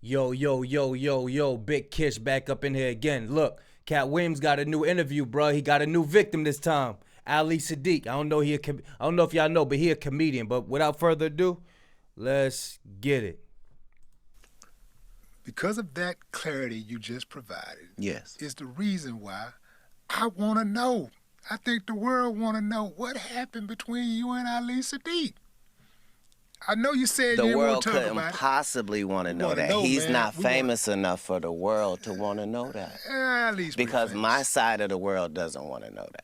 Yo, yo, yo, yo, yo, Big Kish back up in here again. Look, Katt Williams got a new interview, bro. He got a new victim this time. Ali Saddiq. I don't know if y'all know, but he a comedian. But without further ado, let's get it. Because of that clarity you just provided, Yes. is the reason why I want to know. I think the world want to know what happened between you and Ali Saddiq. I know you said The you didn't want world to talk couldn't about possibly want to know wanna that. know, He's man. not We want- famous enough for the world to want to know that. it. Ali's pretty Because famous. my side of the world doesn't want to know that.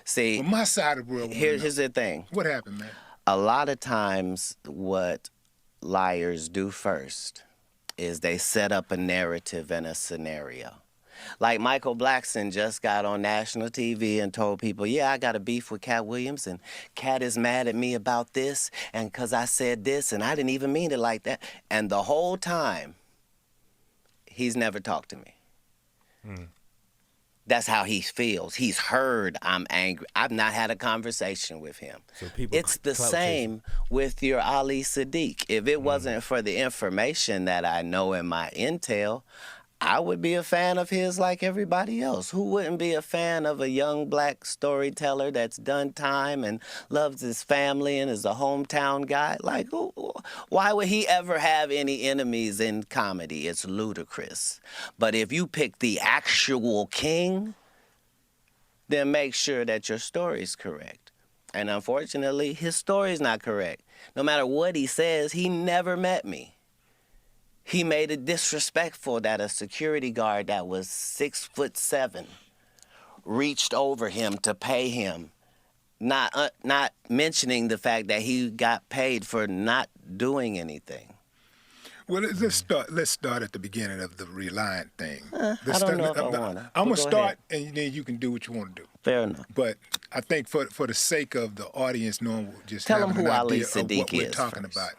See, Well, my side of the world. here's the thing. What happened, man? A lot of times, what liars do first is they set up a narrative and a scenario. Like Michael Blackson just got on national TV and told people, yeah, I got a beef with Katt Williams, and Katt is mad at me about this, and because I said this, and I didn't even mean it like that. And the whole time, he's never talked to me. That's how he feels. He's heard I'm angry. I've not had a conversation with him. So people It's the clout same with your Ali Saddiq. If it wasn't for the information that I know in my intel, I would be a fan of his like everybody else. Who wouldn't be a fan of a young black storyteller that's done time and loves his family and is a hometown guy? Like, why would he ever have any enemies in comedy? It's ludicrous. But if you pick the actual king, then make sure that your story's correct. And unfortunately, his story's not correct. No matter what he says, he never met me. He made it disrespectful that a security guard that was 6'7" reached over him to pay him, not mentioning the fact that he got paid for not doing anything. Well, let's start at the beginning of the Reliant thing. I don't know if I wanna. I'm But gonna go start, ahead. and then you can do what you want to do. Fair enough. But I think for the sake of the audience knowing, just Tell 'em having who an Ali idea of Saddiq what we're is talking first. about.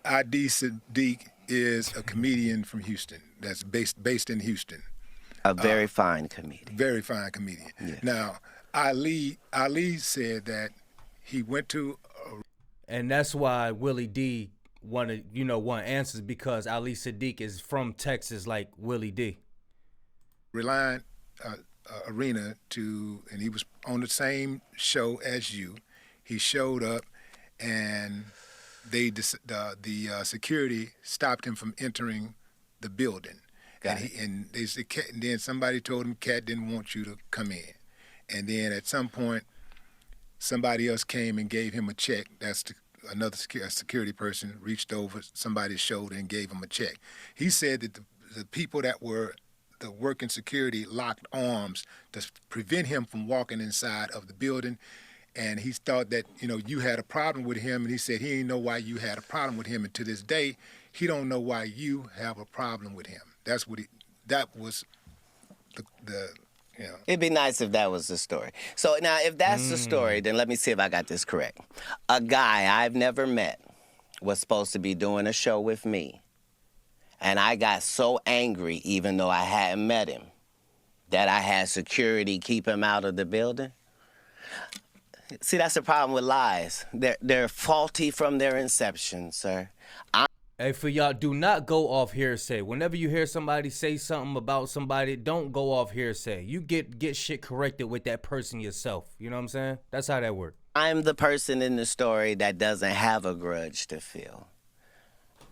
Ali Saddiq is a comedian from Houston. That's based in Houston. A very fine comedian. Very fine comedian. Yes. Now, Ali said that he went to And that's why Willie D want answers, because Ali Saddiq is from Texas like Willie D. Reliant Arena and he was on the same show as you. He showed up, and the security stopped him from entering the building. And they said, and then somebody told him Katt didn't want you to come in. And then at some point, somebody else came and gave him a check. Another security person reached over somebody's shoulder and gave him a check. He said that the people that were the working security locked arms to prevent him from walking inside of the building. And he thought that, you had a problem with him, and he said he didn't know why you had a problem with him. And to this day, he don't know why you have a problem with him. That was the. It'd be nice if that was the story. So now, if that's the story, then let me see if I got this correct. A guy I've never met was supposed to be doing a show with me, and I got so angry, even though I hadn't met him, that I had security keep him out of the building. See, that's the problem with lies. They're faulty from their inception, sir. Hey, for y'all, do not go off hearsay. Whenever you hear somebody say something about somebody, don't go off hearsay. You get shit corrected with that person yourself. You know what I'm saying? That's how that works. I'm the person in the story that doesn't have a grudge to feel.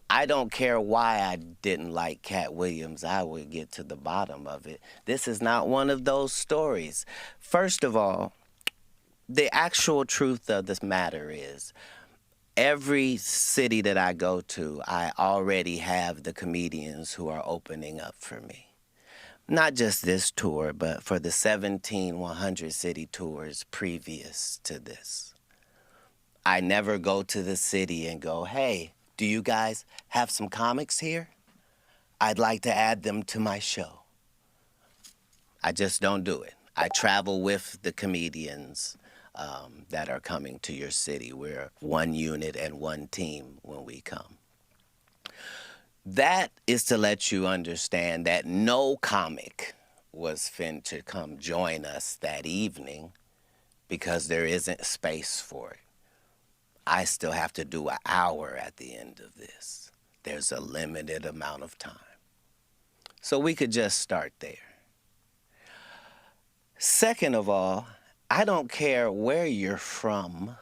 I don't care why I didn't like Katt Williams. I would get to the bottom of it. This is not one of those stories. First of all, the actual truth of this matter is, every city that I go to, I already have the comedians who are opening up for me. Not just this tour, but for the 17 100 city tours previous to this. I never go to the city and go, hey, do you guys have some comics here? I'd like to add them to my show. I just don't do it. I travel with the comedians that are coming to your city. We're one unit and one team when we come. That is to let you understand that no comic was fin to come join us that evening because there isn't space for it. I still have to do an hour at the end of this. there's a limited amount of time. So we could just start there. Second of all, I don't care where you're from,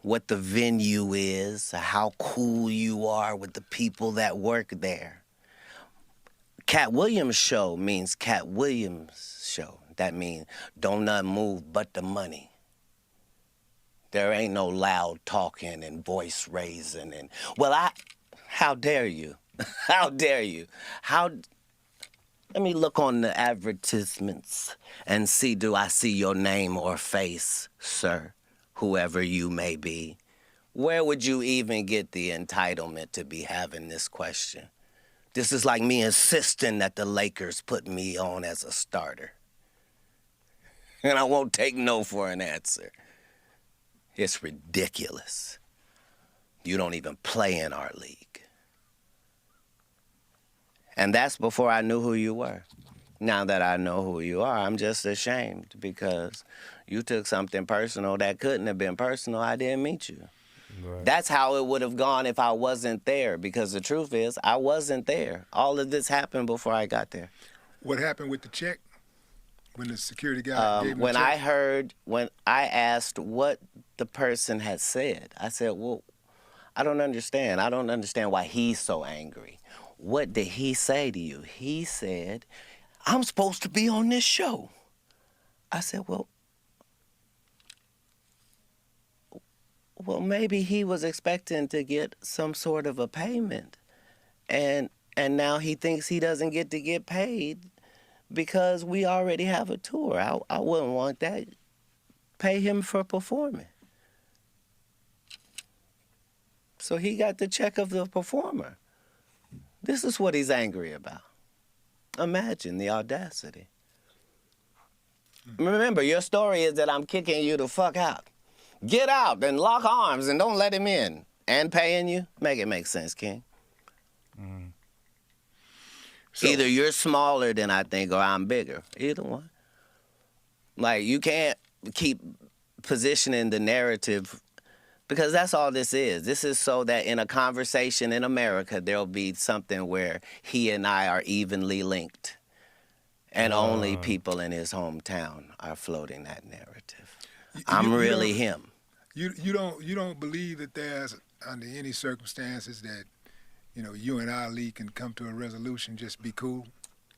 what the venue is, how cool you are with the people that work there. Katt Williams show means Katt Williams show. That means don't nothing move but the money. There ain't no loud talking and voice raising and, how dare you? How dare you? Let me look on the advertisements and see, do I see your name or face, sir, whoever you may be? Where would you even get the entitlement to be having this question? This is like me insisting that the Lakers put me on as a starter. And I won't take no for an answer. It's ridiculous. You don't even play in our league. And that's before I knew who you were. Now that I know who you are, I'm just ashamed because you took something personal that couldn't have been personal. I didn't meet you. Right. That's how it would have gone if I wasn't there, because the truth is, I wasn't there. All of this happened before I got there. What happened with the check? When the security guy gave him when the check? When I asked what the person had said, I said, well, I don't understand. I don't understand why he's so angry. What did he say to you? He said, I'm supposed to be on this show. I said, well, maybe he was expecting to get some sort of a payment. And now he thinks he doesn't get to get paid because we already have a tour. I wouldn't want that. Pay him for performing. So he got the check of the performer. This is what he's angry about. Imagine the audacity. Remember, your story is that I'm kicking you the fuck out. Get out and lock arms and don't let him in. And paying you? Make it make sense, King. So, either you're smaller than I think or I'm bigger. Either one. Like, you can't keep positioning the narrative, because that's all this is. This is so that in a conversation in America, there'll be something where he and I are evenly linked. And only people in his hometown are floating that narrative. I'm really him. You don't believe that there's, under any circumstances, that, you and Ali can come to a resolution, just be cool?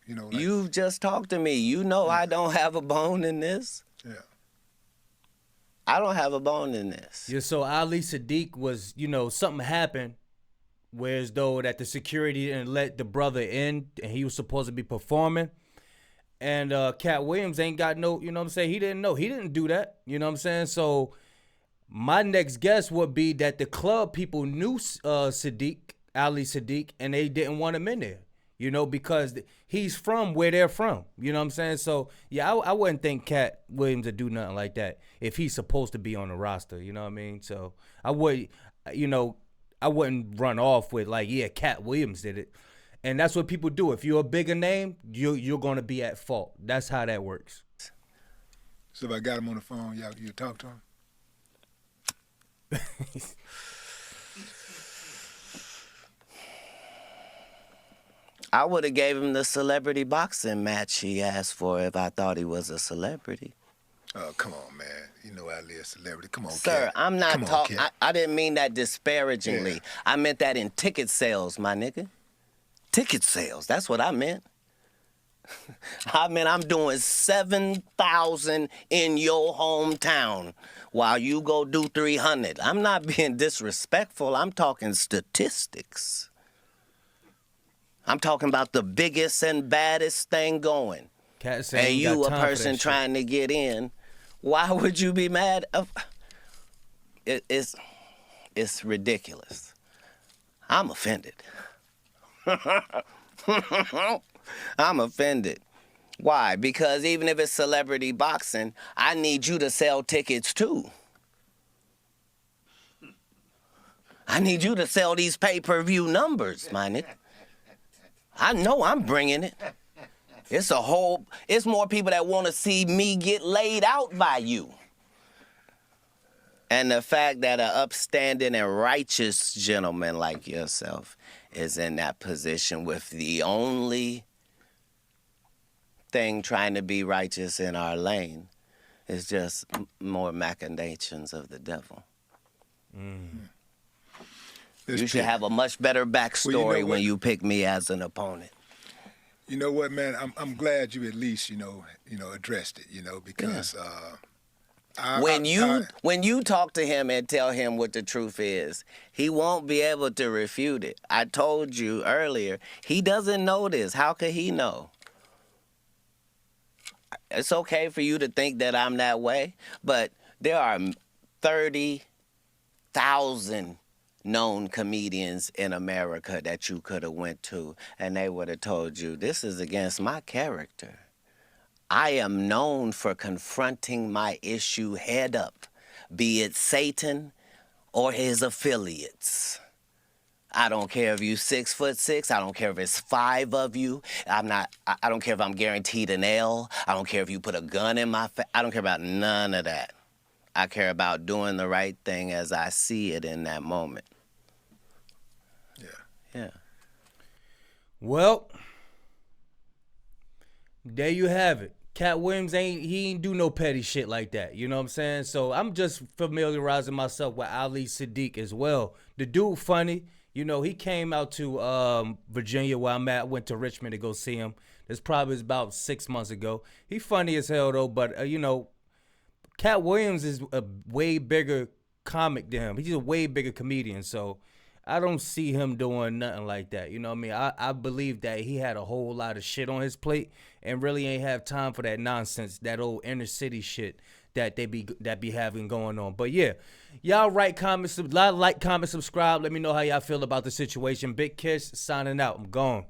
You've just talked to me. You know I don't have a bone in this. Yeah. I don't have a bone in this. Yeah, so Ali Saddiq was, something happened, whereas though that the security didn't let the brother in and he was supposed to be performing. And Katt Williams ain't got no, you know what I'm saying? He didn't know. He didn't do that. You know what I'm saying? So my next guess would be that the club people knew Ali Saddiq, and they didn't want him in there, because he's from where they're from. You know what I'm saying? So, yeah, I wouldn't think Katt Williams would do nothing like that if he's supposed to be on the roster. You know what I mean? So I would, I wouldn't run off with like, yeah, Katt Williams did it. And that's what people do. If you're a bigger name, you're going to be at fault. That's how that works. So if I got him on the phone, you talk to him? I would have gave him the celebrity boxing match he asked for if I thought he was a celebrity. Oh, come on, man. You know Ali a celebrity. Come on, Sir, Katt. I'm not talking. I didn't mean that disparagingly. Yeah. I meant that in ticket sales, my nigga. Ticket sales. That's what I meant. I mean, I'm doing 7,000 in your hometown while you go do 300. I'm not being disrespectful. I'm talking statistics. I'm talking about the biggest and baddest thing going. And you, a person trying to get in, why would you be mad? It's ridiculous. I'm offended. I'm offended. Why? Because even if it's celebrity boxing, I need you to sell tickets too. I need you to sell these pay-per-view numbers, my nigga. I know I'm bringing it. It's more people that want to see me get laid out by you. And the fact that an upstanding and righteous gentleman like yourself is in that position with the only thing trying to be righteous in our lane is just more machinations of the devil. You should have a much better backstory when you pick me as an opponent. You know what, man? I'm glad you at least addressed it. Because when you talk to him and tell him what the truth is, he won't be able to refute it. I told you earlier, he doesn't know this. How could he know? It's okay for you to think that I'm that way, but there are 30,000 known comedians in America that you could have went to, and they would have told you, this is against my character. I am known for confronting my issue head up, be it Satan or his affiliates. I don't care if you 6'6". I don't care if it's 5 of you. I don't care if I'm guaranteed an L. I don't care if you put a gun in my face. I don't care about none of that. I care about doing the right thing as I see it in that moment. Yeah. Well, there you have it. Katt Williams ain't do no petty shit like that. You know what I'm saying? So I'm just familiarizing myself with Ali Saddiq as well. The dude funny. He came out to Virginia where I'm at. Went to Richmond to go see him. This probably was about 6 months ago. He funny as hell though, but Katt Williams is a way bigger comic than him. He's a way bigger comedian, so I don't see him doing nothing like that. You know what I mean? I believe that he had a whole lot of shit on his plate and really ain't have time for that nonsense, that old inner city shit that be having going on. But yeah, y'all like, comment, subscribe. Let me know how y'all feel about the situation. Big Kiss signing out. I'm gone.